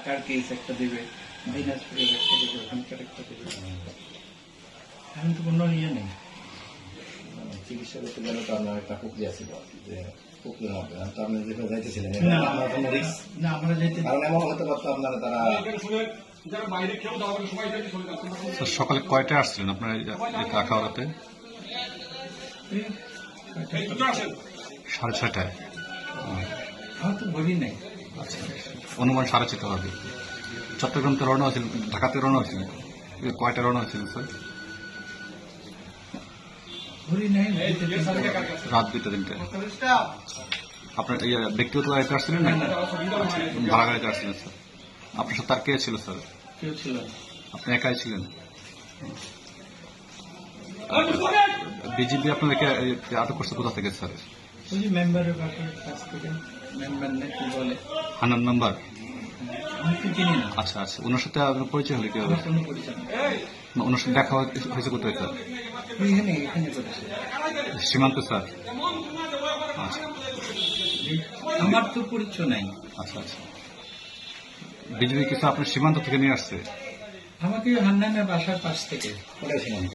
ঢাকার কেস একটা দেবে, দিনাজপুরের একটা দেবে, ওখানকার একটা দেবে। এখন তো কোনো ইয়ে নেই। চিকিৎসা করতে গেলে তো আপনার একটা প্রক্রিয়া ছিল যে প্রক্রিয়ার মধ্যে তো আপনি যেখানে যাইতেছিলেন না, আপনার কোনো রিস্ক না আমরা যেতে কারণ এমন হতে পারতো আপনারা তারা স্যার সকালে কয়টায় আসছিলেন আপনার কাকাওয়ারাতে? 6:30। আমার তো ভরি নাই। আচ্ছা, অনুমান 6:30 হবে। চট্টগ্রামতে রওনা হয়েছিল, ঢাকাতে রওনা হয়েছিল, কয়টা রওনা হয়েছিল স্যার? ভরি নাই, রাত 2-3টায়। আপনার ব্যক্তিগত গাড়িতে আসছিলেন না ভাড়া গাড়িতে আসছিলেন স্যার? আপনার সাথে আর কে ছিল স্যার? কেউ ছিল না। আপনি একাই ছিলেন? বিজিবি আপনাদেরকে আটক করছে কোথা থেকে স্যার? ওই যে মেম্বারের বাসার কাছ থেকে, মেম্বার না কি বলে, হান্নান মেম্বার? আমি তো চিনি না, আচ্ছা আচ্ছা, ওনার সাথে আপনার পরিচয় হলে কি হবে? আমার কোনো পরিচয় নেই। ওনার সাথে দেখা হয়েছে কোথায় স্যার? এখানে করেছে। সীমান্ত স্যার? আচ্ছা আমার তো পরিচয় নাই। আচ্ছা আচ্ছা, বিজিবি কিছু আপনার সীমান্ত থেকে নিয়ে আসছে? আমাকে হান্নানের বাসার পাশ থেকে। কোথায় ছিলেন?